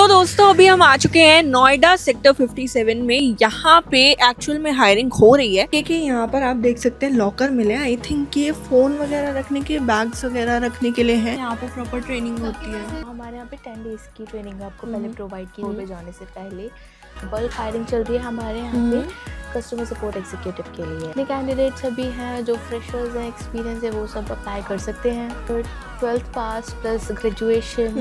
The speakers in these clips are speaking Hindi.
तो दोस्तों अभी हम आ चुके हैं नोएडा सेक्टर 57 में। यहाँ पे एक्चुअल में हायरिंग हो रही है क्योंकि यहाँ पर आप देख सकते हैं लॉकर मिले हैं। आई थिंक ये फोन वगैरह रखने के, बैग्स वगैरह रखने के लिए है। यहाँ पे प्रॉपर ट्रेनिंग होती है। हमारे यहाँ पे 10 डेज की ट्रेनिंग आपको पहले प्रोवाइड की पे जाने से पहले। बल्क हायरिंग चल रही है हमारे यहाँ पे कस्टमर सपोर्ट एग्जीक्यूटिव के लिए। इतने कैंडिडेट्स अभी हैं जो फ्रेशर्स हैं, एक्सपीरियंस है, वो सब अप्लाई कर सकते हैं। तो 12th पास प्लस ग्रेजुएशन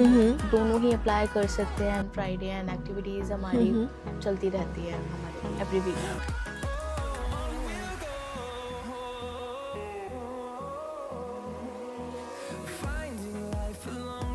दोनों ही अप्लाई कर सकते हैं। फ्राइडे एंड एक्टिविटीज़ हमारी चलती रहती है हमारी एवरी वीक।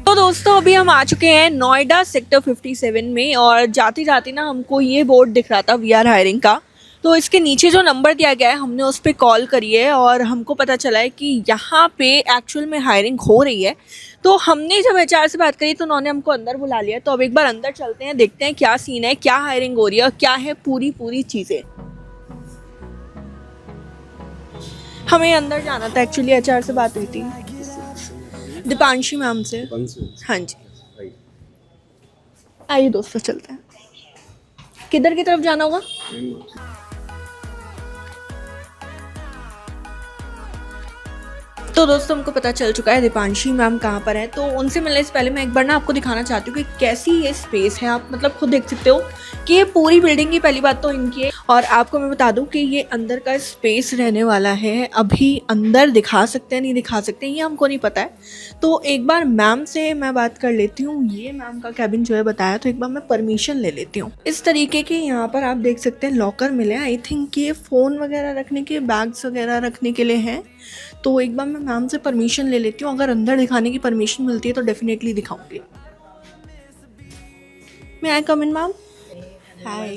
तो दोस्तों अभी हम आ चुके हैं नोएडा सेक्टर 57 में और जाती जाती ना हमको ये बोर्ड दिख रहा था वी आर हायरिंग का। तो इसके नीचे जो नंबर दिया गया है हमने उस पर कॉल करी है और हमको पता चला है कि यहाँ पे एक्चुअल में हायरिंग हो रही है। तो हमने जब एचआर से बात करी तो उन्होंने हमको अंदर बुला लिया। तो अब एक बार अंदर चलते हैं, देखते हैं क्या सीन है, क्या हायरिंग हो रही है और क्या है पूरी चीज़ें। हमें अंदर जाना था, एक्चुअली एचआर से बात हुई थी दीपांशी मैम से। हाँ जी, आइए दोस्तों चलते हैं। किधर की तरफ जाना होगा? तो दोस्तों हमको पता चल चुका है दीपांशी मैम कहाँ पर है। तो उनसे मिलने से पहले मैं एक बार ना आपको दिखाना चाहती हूँ कि कैसी ये स्पेस है। आप मतलब खुद देख सकते हो कि ये पूरी बिल्डिंग की पहली बात तो इनकी है। और आपको मैं बता दूं कि ये अंदर का स्पेस रहने वाला है। अभी अंदर दिखा सकते हैं नहीं दिखा सकते ये हमको नहीं पता है। तो एक बार मैम से मैं बात कर लेती हूँ। ये मैम का कैबिन जो है बताया, तो एक बार मैं परमिशन ले लेती हूँ। इस तरीके के यहाँ पर आप देख सकते हैं लॉकर मिले हैं। आई थिंक ये फ़ोन वगैरह रखने के, बैग्स वगैरह रखने के लिए हैं। तो एक बार मैं मैम से परमिशन ले लेती हूँ। अगर अंदर दिखाने की परमिशन मिलती है तो डेफिनेटली दिखाऊंगी। May I come in ma'am? Hi.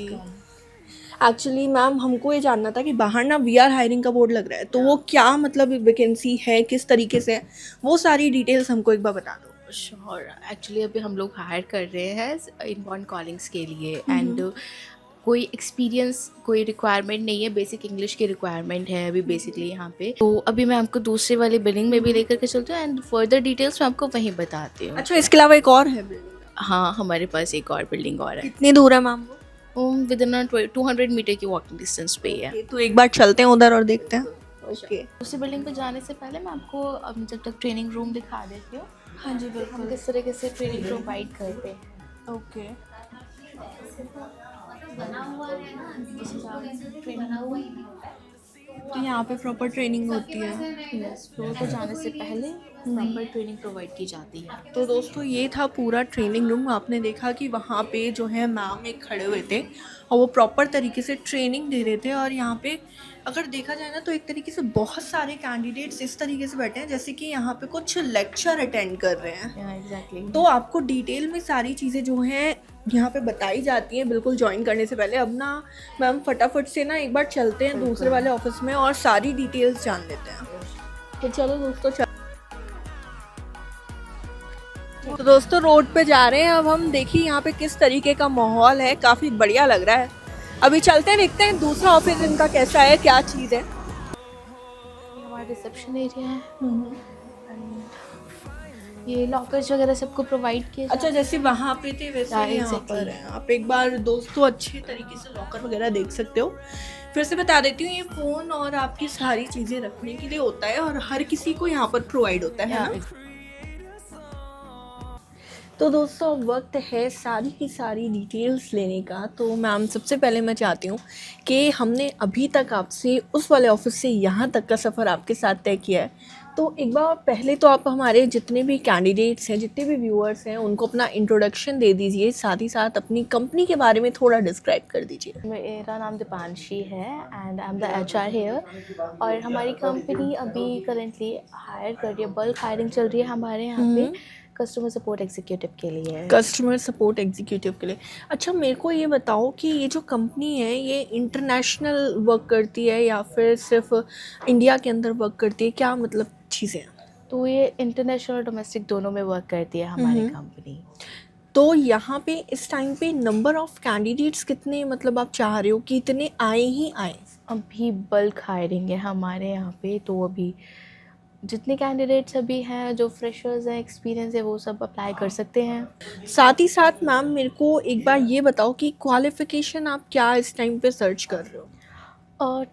Actually ma'am हमको ये जानना था कि बाहर ना वी आर हायरिंग का बोर्ड लग रहा है, तो वो क्या मतलब वैकेंसी है, किस तरीके से है, वो सारी डिटेल्स हमको एक बार बता दो। श्योर। एक्चुअली अभी हम लोग हायर कर रहे हैं इनबाउंड कॉलिंग्स के लिए एंड कोई एक्सपीरियंस, कोई रिक्वायरमेंट नहीं है। बेसिक इंग्लिश की रिक्वायरमेंट है अभी बेसिकली यहाँ पे। तो अभी मैं आपको दूसरे वाले बिल्डिंग में भी लेकर के चलती हूँ एंड फर्दर डिटेल्स मैं आपको वहीं बताती हूँ। अच्छा, इसके अलावा एक और है बिल्डिंग? हाँ, हमारे पास एक और बिल्डिंग और है। कितनी दूर है मैम वो? विद इन 200 मीटर की वॉकिंग डिस्टेंस पे है। तो एक बार चलते हैं उधर और देखते हैं। ओके। दूसरी बिल्डिंग पे जाने से पहले मैं आपको जब तक ट्रेनिंग रूम दिखा देती हूँ। हाँ जी बिल्कुल। हम किस तरीके से ट्रेनिंग प्रोवाइड करते हैं। ओके। तो यहाँ पे प्रॉपर ट्रेनिंग होती है? यस, फ्लोर पर जाने से पहले प्रॉपर ट्रेनिंग प्रोवाइड की जाती है। तो दोस्तों ये था पूरा ट्रेनिंग रूम। आपने देखा कि वहाँ पे जो है मैम एक खड़े हुए थे और वो प्रॉपर तरीके से ट्रेनिंग दे रहे थे। और यहाँ पे अगर देखा जाए ना तो एक तरीके से बहुत सारे कैंडिडेट्स इस तरीके से बैठे हैं जैसे कि यहाँ पे कुछ लेक्चर अटेंड कर रहे हैं। एग्जैक्टली। तो आपको डिटेल में सारी चीज़ें जो हैं यहाँ पे बताई जाती हैं बिल्कुल ज्वाइन करने से पहले। अब ना मैम फटाफट से ना एक बार चलते हैं दूसरे वाले ऑफिस में और सारी डिटेल्स जान लेते हैं। तो चलो दोस्तों तो दोस्तों रोड पे जा रहे हैं अब हम। देखिए यहाँ पे किस तरीके का माहौल है, काफ़ी बढ़िया लग रहा है। अभी चलते हैं, देखते हैं दूसरा ऑफिस इनका कैसा है, क्या चीज़ है। हमारा रिसेप्शन एरिया है। ये लॉकर्स वगैरह सबको प्रोवाइड किया। अच्छा, जैसे वहाँ पे थे वैसे यहाँ पर है। आप एक बार दोस्तों अच्छे तरीके से लॉकर वगैरह देख सकते हो। फिर से बता देती हूँ, ये फ़ोन और आपकी सारी चीज़ें रखने के लिए होता है और हर किसी को यहाँ पर प्रोवाइड होता है ना। तो दोस्तों वक्त है सारी की सारी डिटेल्स लेने का। तो मैम सबसे पहले मैं चाहती हूँ कि हमने अभी तक आपसे उस वाले ऑफिस से यहाँ तक का सफ़र आपके साथ तय किया है। तो एक बार पहले तो आप हमारे जितने भी कैंडिडेट्स हैं, जितने भी व्यूअर्स हैं, उनको अपना इंट्रोडक्शन दे दीजिए, साथ ही साथ अपनी कंपनी के बारे में थोड़ा डिस्क्राइब कर दीजिए। मेरा नाम दीपांशी है and I am the HR here. और हमारी कंपनी अभी करेंटली हायर कर रही है, बल्क हायरिंग चल रही है हमारे यहाँ पे कस्टमर सपोर्ट एग्जीक्यूटिव के लिए। कस्टमर सपोर्ट एग्जीक्यूटिव के लिए। अच्छा, मेरे को ये बताओ कि ये जो कंपनी है ये इंटरनेशनल वर्क करती है या फिर सिर्फ इंडिया के अंदर वर्क करती है, क्या मतलब चीज़ें हैं? तो ये इंटरनेशनल और डोमेस्टिक दोनों में वर्क करती है हमारी कंपनी। तो यहाँ पे इस टाइम पे नंबर ऑफ़ कैंडिडेट्स कितने मतलब आप चाह रहे हो कि इतने आए ही आए? अभी बल्क हायरिंग है हमारे यहाँ पे, तो अभी जितने कैंडिडेट्स अभी हैं जो फ्रेशर्स हैं, एक्सपीरियंस है, वो सब अप्लाई कर सकते हैं। साथ ही साथ मैम मेरे को एक बार ये बताओ कि क्वालिफिकेशन आप क्या इस टाइम पे सर्च कर रहे हो? और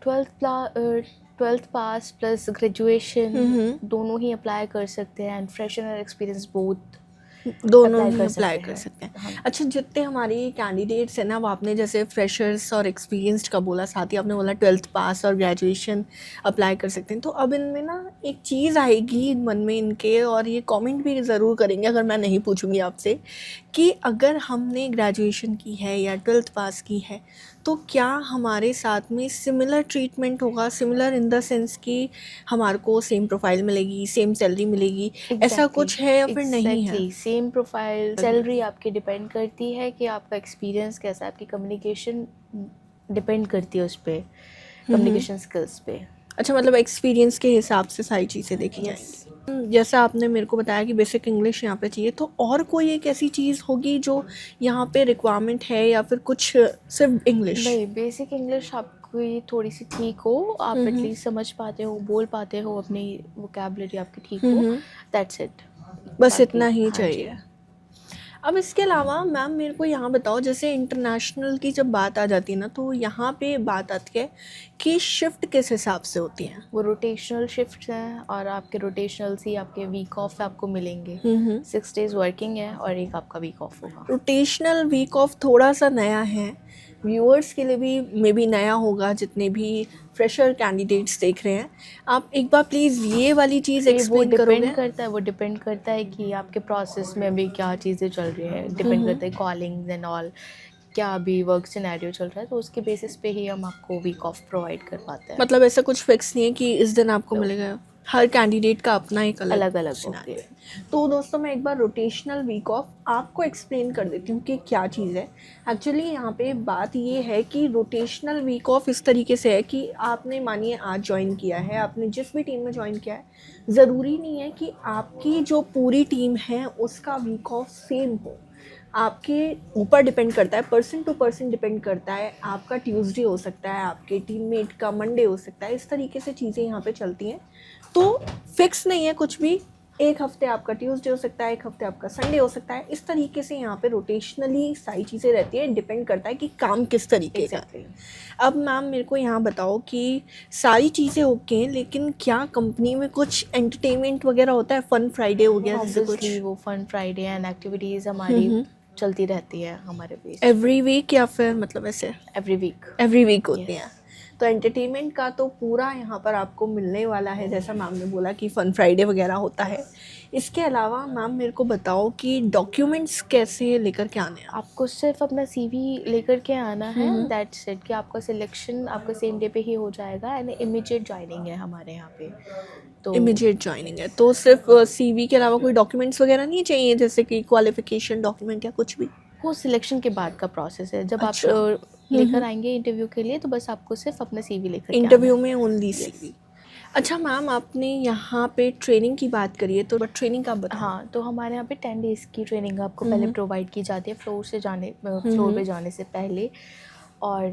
ट्वेल्थ पास प्लस ग्रेजुएशन दोनों ही अप्लाई कर सकते हैं, एंड फ्रेशर और एक्सपीरियंस बोथ दोनों अप्लाई ही कर अप्लाई सकते कर हैं। सकते हैं। हाँ। अच्छा, जितने हमारे कैंडिडेट्स हैं ना, वो आपने जैसे फ्रेशर्स और एक्सपीरियंस्ड का बोला, साथ ही आपने बोला 12th पास और ग्रेजुएशन अप्लाई कर सकते हैं। तो अब इनमें ना एक चीज़ आएगी मन में इनके, और ये कमेंट भी ज़रूर करेंगे अगर मैं नहीं पूछूंगी आपसे, कि अगर हमने ग्रेजुएशन की है या 12th पास की है तो क्या हमारे साथ में सिमिलर ट्रीटमेंट होगा? सिमिलर इन द सेंस कि हमारे को सेम प्रोफाइल मिलेगी, सेम सैलरी मिलेगी, ऐसा कुछ है या फिर नहीं है? एग्जैक्टली सेम प्रोफाइल, सैलरी आपकी डिपेंड करती है कि आपका एक्सपीरियंस कैसा है, आपकी कम्युनिकेशन डिपेंड करती है उस पर, कम्युनिकेशन स्किल्स पे। अच्छा, मतलब एक्सपीरियंस के हिसाब से सारी चीज़ें देखी Yes. जाएंगी। जैसा आपने मेरे को बताया कि बेसिक इंग्लिश यहाँ पे चाहिए, तो और कोई एक ऐसी चीज़ होगी जो यहाँ पे रिक्वायरमेंट है, या फिर कुछ सिर्फ इंग्लिश? नहीं, बेसिक इंग्लिश आपकी थोड़ी सी ठीक हो, आप एटलीस्ट समझ पाते हो, बोल पाते हो, अपनी वोकैबुलरी आपकी ठीक हो, दैट्स इट। बस इतना ही हाँ जी। चाहिए। अब इसके अलावा मैम मेरे को यहाँ बताओ, जैसे इंटरनेशनल की जब बात आ जाती है ना, तो यहाँ पे बात आती है कि शिफ्ट किस हिसाब से होती है? वो रोटेशनल शिफ्ट्स हैं, और आपके रोटेशनल ही आपके वीक ऑफ आपको मिलेंगे। 6 डेज वर्किंग है और एक आपका वीक ऑफ होगा। रोटेशनल वीक ऑफ थोड़ा सा नया है, व्यूअर्स के लिए भी मे बी नया होगा, जितने भी फ्रेशर कैंडिडेट्स देख रहे हैं। आप एक बार प्लीज़ ये वाली चीज़ वो एक्सप्लेन करोगे? डिपेंड करता है कि आपके प्रोसेस में अभी क्या चीज़ें चल रही है, डिपेंड करता है कॉलिंग्स एंड ऑल, क्या अभी वर्क सिनेरियो चल रहा है, तो उसके बेसिस पे ही हम आपको वीक ऑफ प्रोवाइड कर पाते हैं। मतलब ऐसा कुछ फिक्स नहीं है कि इस दिन आपको मिलेगा, हर कैंडिडेट का अपना एक अलग अलग scenario होंगे। है। तो दोस्तों, मैं एक बार रोटेशनल वीक ऑफ आपको एक्सप्लेन कर देती हूँ कि क्या चीज़ है। एक्चुअली यहाँ पे बात ये है कि रोटेशनल वीक ऑफ इस तरीके से है कि आपने मानिए आज ज्वाइन किया है, आपने जिस भी टीम में ज्वाइन किया है, ज़रूरी नहीं है कि आपकी जो पूरी टीम है उसका वीक ऑफ सेम हो। आपके ऊपर डिपेंड करता है, पर्सन टू पर्सन डिपेंड करता है। आपका ट्यूसडे हो सकता है, आपके टीममेट का मंडे हो सकता है, इस तरीके से चीज़ें यहाँ पे चलती हैं। तो फिक्स नहीं है कुछ भी, एक हफ्ते आपका ट्यूसडे हो सकता है, एक हफ्ते आपका संडे हो सकता है। इस तरीके से यहाँ पे रोटेशनली सारी चीज़ें रहती है, डिपेंड करता है कि काम किस तरीके का है। अब मैम मेरे को यहाँ बताओ कि सारी चीज़ें ओके हैं, लेकिन क्या कंपनी में कुछ एंटरटेनमेंट वगैरह होता है, फन फ्राइडे हो गया जैसे कुछ? ऑब्वियसली वो फन फ्राइडे एंड एक्टिविटीज़ हमारी चलती रहती है हमारे बेस एवरी वीक या फिर मतलब ऐसे एवरी वीक। एवरी वीक होती हैं? तो एंटरटेनमेंट का तो पूरा यहाँ पर आपको मिलने वाला है, जैसा मैम ने बोला कि फ़न फ्राइडे वगैरह होता है। इसके अलावा मैम मेरे को बताओ कि डॉक्यूमेंट्स कैसे लेकर के आने हैं? आपको सिर्फ अपना CV लेकर के आना है, दैट्स इट, कि आपका सिलेक्शन आपका सेम डे पे ही हो जाएगा, एंड इमीडिएट ज्वाइनिंग है हमारे यहाँ पे। तो इमीडिएट ज्वाइनिंग है, तो सिर्फ CV के अलावा कोई डॉक्यूमेंट्स वगैरह नहीं चाहिए, जैसे कि क्वालिफिकेशन डॉक्यूमेंट या कुछ भी? वो सिलेक्शन के बाद का प्रोसेस है, जब अच्छा। आप लेकर आएंगे इंटरव्यू के लिए, तो बस आपको सिर्फ अपना CV लेकर के इंटरव्यू आना में ओनली CV? अच्छा मैम, आपने यहाँ पे ट्रेनिंग की बात करी है, तो ट्रेनिंग का है। बताओ। हाँ, तो हमारे यहाँ पे 10 डेज़ की ट्रेनिंग आपको पहले प्रोवाइड की जाती है फ्लोर पे जाने से पहले, और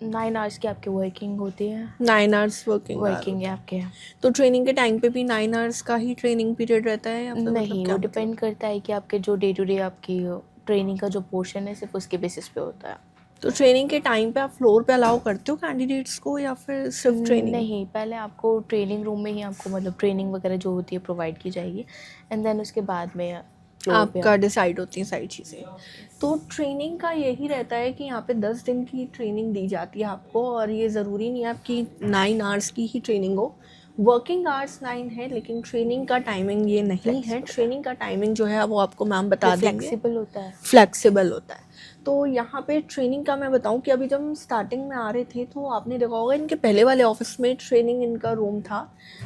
9 आवर्स की आपकी वर्किंग होती है। 9 आवर्स वर्किंग वर्किंग है आपके। तो ट्रेनिंग के टाइम पे भी 9 आवर्स का ही ट्रेनिंग पीरियड रहता है, या फिर नहीं, मतलब वो क्या? डिपेंड करता है कि आपके जो डे टू डे आपकी ट्रेनिंग का जो पोर्शन है, सिर्फ उसके बेसिस पे होता है। तो ट्रेनिंग के टाइम पे आप फ्लोर पे अलाउ करते हो कैंडिडेट्स को, या फिर सिर्फ ट्रेनिंग? नहीं, पहले आपको ट्रेनिंग रूम में ही आपको मतलब ट्रेनिंग वगैरह जो होती है प्रोवाइड की जाएगी, एंड देन उसके बाद में फ्लोर पे आपका डिसाइड होती हैं सारी चीज़ें। तो ट्रेनिंग का यही रहता है कि यहाँ पे 10 दिन की ट्रेनिंग दी जाती है आपको, और ये ज़रूरी नहीं है आपकी 9 आवर्स की ही ट्रेनिंग हो। वर्किंग आवर्स 9 है, लेकिन ट्रेनिंग का टाइमिंग ये नहीं है। ट्रेनिंग का टाइमिंग जो है वो आपको मैम बता देंगे। फ्लेक्सिबल होता है। फ्लेक्सिबल होता है। तो यहाँ पे ट्रेनिंग का मैं बताऊँ कि अभी जब हम स्टार्टिंग में आ रहे थे, तो आपने देखा होगा इनके पहले वाले ऑफिस में ट्रेनिंग इनका रूम था,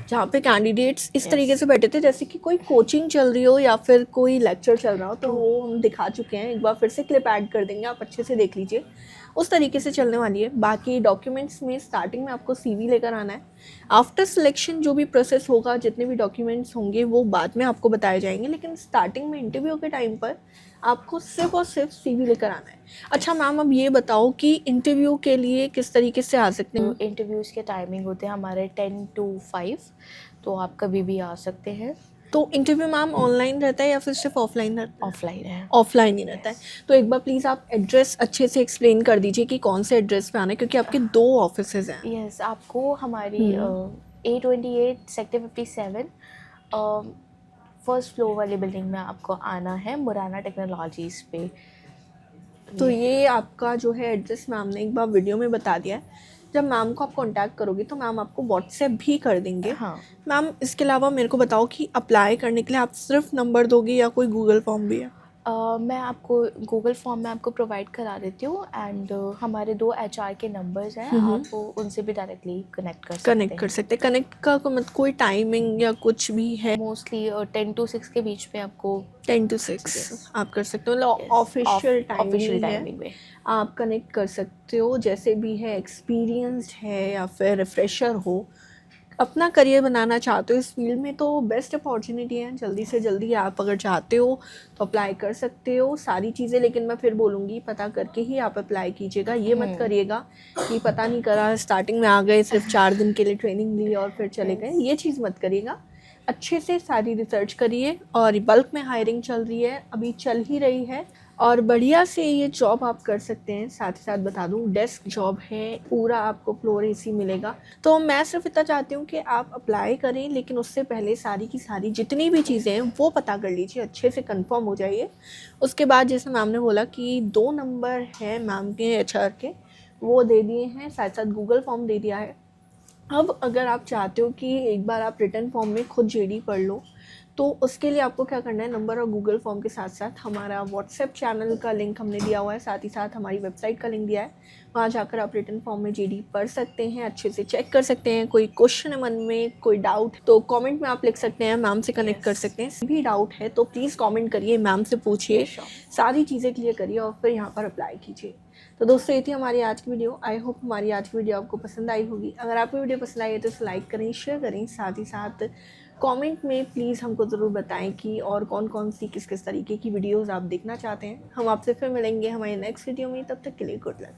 जहाँ पे कैंडिडेट्स इस तरीके से बैठे थे जैसे कि कोई कोचिंग चल रही हो या फिर कोई लेक्चर चल रहा हो। तो वो हम दिखा चुके हैं, एक बार फिर से क्लिप ऐड कर देंगे, आप अच्छे से देख लीजिए। उस तरीके से चलने वाली है। बाकी डॉक्यूमेंट्स में स्टार्टिंग में आपको CV लेकर आना है। आफ्टर सिलेक्शन जो भी प्रोसेस होगा, जितने भी डॉक्यूमेंट्स होंगे वो बाद में आपको बताए जाएंगे, लेकिन स्टार्टिंग में इंटरव्यू के टाइम पर आपको सिर्फ और सिर्फ CV लेकर आना है। अच्छा मैम, अब ये बताओ कि इंटरव्यू के लिए किस तरीके से आ सकते हैं? इंटरव्यूज़ के टाइमिंग होते हैं हमारे 10 to 5, तो आप कभी भी आ सकते हैं। तो इंटरव्यू मैम ऑनलाइन रहता है या फिर सिर्फ ऑफलाइन रहता है? ऑफलाइन है। ऑफलाइन ही रहता है। तो एक बार प्लीज़ आप एड्रेस अच्छे से एक्सप्लेन कर दीजिए कि कौन से एड्रेस पे आना है, क्योंकि आपके 2 ऑफिसेज हैं। यस, आपको हमारी A28 सेक्टर 57 फर्स्ट फ्लोर वाली बिल्डिंग में आपको आना है, मुराना टेक्नोलॉजीज़ पे। तो ये आपका जो है एड्रेस मैम ने एक बार वीडियो में बता दिया है। जब मैम को आप कांटेक्ट करोगे तो मैम आपको व्हाट्सएप भी कर देंगे। हाँ। मैम इसके अलावा मेरे को बताओ कि अप्लाई करने के लिए आप सिर्फ नंबर दोगे या कोई गूगल फॉर्म भी है? मैं आपको गूगल फॉर्म में आपको प्रोवाइड करा देती हूँ, एंड हमारे 2 HR के नंबर्स हैं, आप उनसे भी डायरेक्टली कनेक्ट कर सकते हैं। कनेक्ट का कोई टाइमिंग या कुछ भी है? मोस्टली 10 to 6 के बीच में आपको 10 to 6 आप कर सकते हो, मतलब ऑफिशियल टाइमिंग में आप कनेक्ट कर सकते हो। जैसे भी है, एक्सपीरियंस्ड है या फिर रिफ्रेशर हो, अपना करियर बनाना चाहते हो इस फील्ड में, तो बेस्ट अपॉर्चुनिटी है। जल्दी से जल्दी आप अगर चाहते हो तो अप्लाई कर सकते हो सारी चीज़ें। लेकिन मैं फिर बोलूँगी पता करके ही आप अप्लाई कीजिएगा। ये मत करिएगा कि पता नहीं करा, स्टार्टिंग में आ गए, सिर्फ 4 दिन के लिए ट्रेनिंग ली और फिर चले गए। ये चीज़ मत करिएगा। अच्छे से सारी रिसर्च करिए। और बल्क में हायरिंग चल रही है, अभी चल ही रही है, और बढ़िया से ये जॉब आप कर सकते हैं। साथ ही साथ बता दूं, डेस्क जॉब है, पूरा आपको फ्लोर AC मिलेगा। तो मैं सिर्फ इतना चाहती हूँ कि आप अप्लाई करें, लेकिन उससे पहले सारी की सारी जितनी भी चीज़ें हैं वो पता कर लीजिए, अच्छे से कंफर्म हो जाइए। उसके बाद जैसे मैम ने बोला कि 2 नंबर हैं मैम के HR के, वो दे दिए हैं, साथ साथ गूगल फॉर्म दे दिया है। अब अगर आप चाहते हो कि एक बार आप रिटर्न फॉर्म में खुद JD पढ़ लो, तो उसके लिए आपको क्या करना है, नंबर और गूगल फॉर्म के साथ साथ हमारा व्हाट्सएप चैनल का लिंक हमने दिया हुआ है, साथ ही साथ हमारी वेबसाइट का लिंक दिया है। वहाँ जाकर आप रिटर्न फॉर्म में JD पढ़ सकते हैं, अच्छे से चेक कर सकते हैं। कोई क्वेश्चन है मन में, कोई डाउट, तो कमेंट में आप लिख सकते हैं, मैम से कनेक्ट कर सकते हैं। भी डाउट है तो प्लीज़ कमेंट करिए, मैम से पूछिए, सारी चीज़ें क्लियर करिए और फिर यहाँ पर अप्लाई कीजिए। तो दोस्तों, ये थी हमारी आज की वीडियो। आई होप हमारी आज की वीडियो आपको पसंद आई होगी। अगर आपको वीडियो पसंद आई है तो इसे लाइक करें, शेयर करें, साथ ही साथ कमेंट में प्लीज़ हमको ज़रूर बताएं कि और कौन कौन सी किस किस तरीके की वीडियोस आप देखना चाहते हैं। हम आपसे फिर मिलेंगे हमारे नेक्स्ट वीडियो में, तब तक के लिए गुड लक।